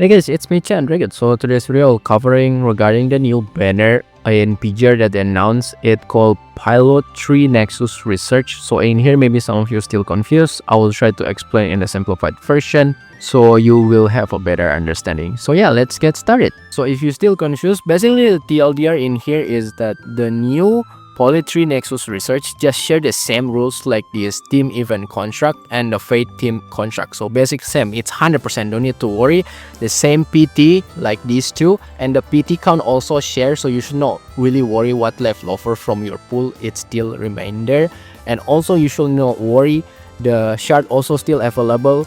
Hey guys, it's me Chan Dragon. So today's video covering regarding the new banner in PGR that they announced. It called Phylotree Nexus Research. So in here maybe some of you still confused. I will try to explain in a simplified version so you will have a better understanding. So yeah, let's get started. So if you're still confused, basically the TLDR in here is that the new Phylotree Nexus Research just share the same rules like this team event contract and the Fate team contract. So basic same, it's 100%, don't need to worry. The same PT like these two, and the PT count also share, so you should not really worry what left over from your pool, it still remain there. And also you should not worry, the shard also still available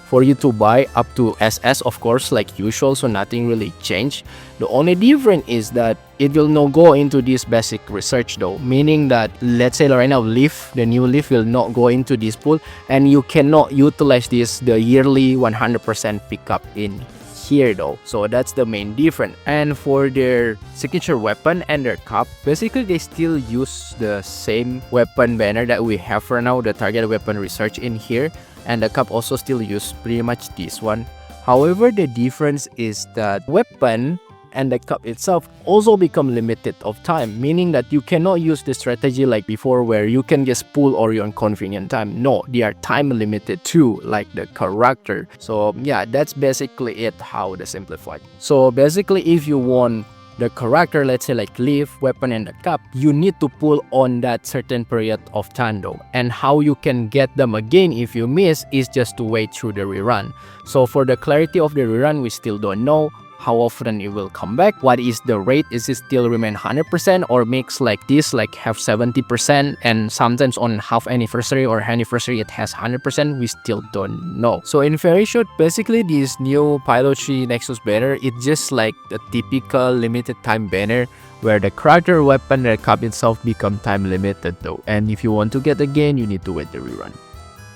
for you to buy up to SS, of course, like usual, so nothing really changed. The only difference is that it will not go into this basic research though, meaning that let's say right now leaf, the new leaf will not go into this pool, and you cannot utilize this the yearly 100% pickup in here though. So that's the main difference. And for their signature weapon and their cup, basically they still use the same weapon banner that we have for now, the target weapon research in here, and the cup also still use pretty much this one. However, the difference is that weapon and the cup itself also become limited of time, meaning that you cannot use the strategy like before where you can just pull or your convenient time. No, they are time limited too, like the character. So yeah, that's basically it, how the simplified. So basically if you want the character, let's say like leaf, weapon, and the cup, you need to pull on that certain period of time though. And how you can get them again if you miss is just to wait through the rerun. So for the clarity of the rerun, we still don't know how often it will come back. What is the rate? Is it still remain 100% or mix like this, like have 70%, and sometimes on half anniversary or anniversary it has 100%? We still don't know. So in very short, basically this new Phylotree Nexus banner, it's just like the typical limited time banner where the character, weapon, and the cup itself become time limited though. And if you want to get again, you need to wait the rerun.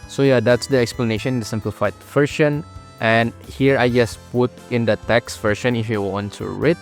So yeah, that's the explanation in the simplified version. And here I just put in the text version if you want to read.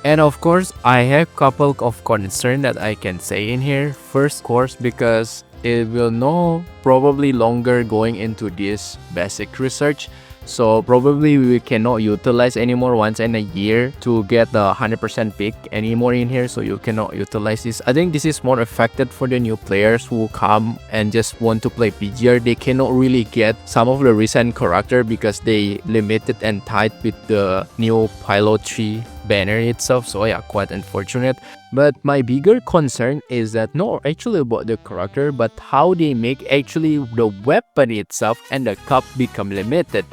And of course, I have couple of concerns that I can say in here. First, of course, because it will no probably longer going into this basic research. So probably we cannot utilize anymore once in a year to get the 100% pick anymore in here. So you cannot utilize this. I think this is more affected for the new players who come and just want to play PGR. They cannot really get some of the recent character because they limited and tied with the new Phylotree banner itself. So yeah, quite unfortunate. But my bigger concern is that not actually about the character, but how they make actually the weapon itself and the cup become limited.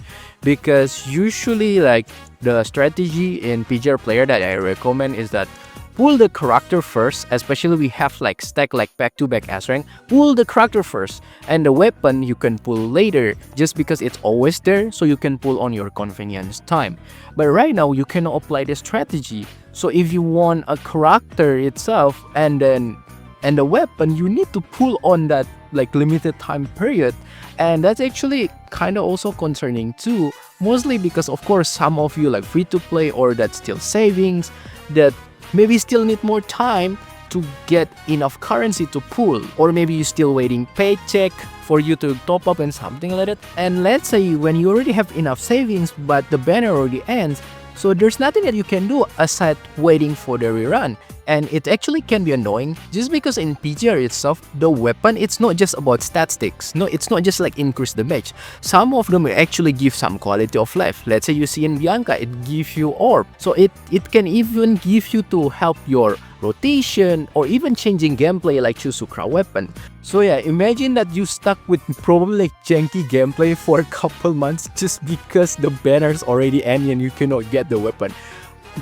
Because usually like the strategy in PGR player that I recommend is that pull the character first, especially we have like stack like back-to-back S rank, pull the character first, and the weapon you can pull later just because it's always there, so you can pull on your convenience time. But right now you cannot apply the strategy. So if you want a character itself and the weapon, you need to pull on that like limited time period, and that's actually kind of also concerning too, mostly because of course some of you like free to play or that's still savings that maybe still need more time to get enough currency to pull, or maybe you're still waiting paycheck for you to top up and something like that. And let's say when you already have enough savings but the banner already ends, so there's nothing that you can do aside waiting for the rerun. And it actually can be annoying just because in PGR itself, the weapon, it's not just about statistics. No, it's not just like increase the damage. Some of them actually give some quality of life. Let's say you see in Bianca, it gives you orb. So it can even give you to help your rotation or even changing gameplay like Chusukra weapon. So yeah, imagine that you stuck with probably like janky gameplay for a couple months just because the banner's already ending and you cannot get the weapon.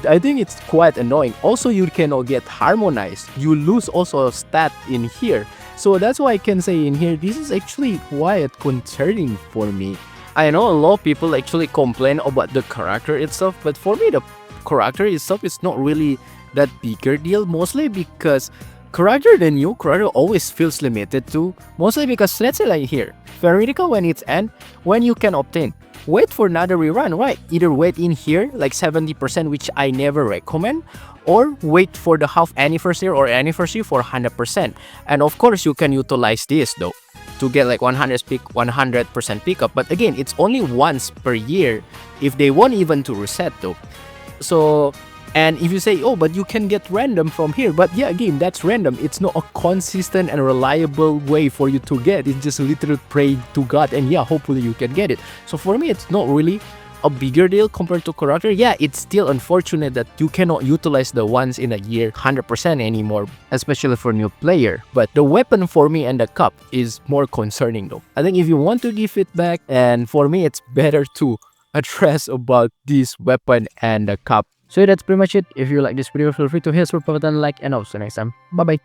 I think it's quite annoying. Also, you cannot get harmonized. You lose also a stat in here. So that's why I can say in here, this is actually quite concerning for me. I know a lot of people actually complain about the character itself, but for me, the character itself is not really that bigger deal, mostly because the new character always feels limited too, mostly because let's say like here, Veridica when it's end, when you can obtain, wait for another rerun, right? Either wait in here like 70%, which I never recommend, or wait for the half anniversary or anniversary for 100%. And of course you can utilize this though. to get like 100% pickup. But again, it's only once per year if they want even to reset though. So, and if you say, oh, but you can get random from here, but yeah, again, that's random. It's not a consistent and reliable way for you to get. It's just literally pray to God, and yeah, hopefully you can get it. So for me, it's not really a bigger deal compared to character. Yeah, it's still unfortunate that you cannot utilize the once in a year 100% anymore, especially for new player. But the weapon for me and the cup is more concerning though. I think if you want to give it back, and for me, it's better to address about this weapon and the cup. So that's pretty much it. If you like this video, feel free to hit super button, like, and I'll see you next time. Bye bye.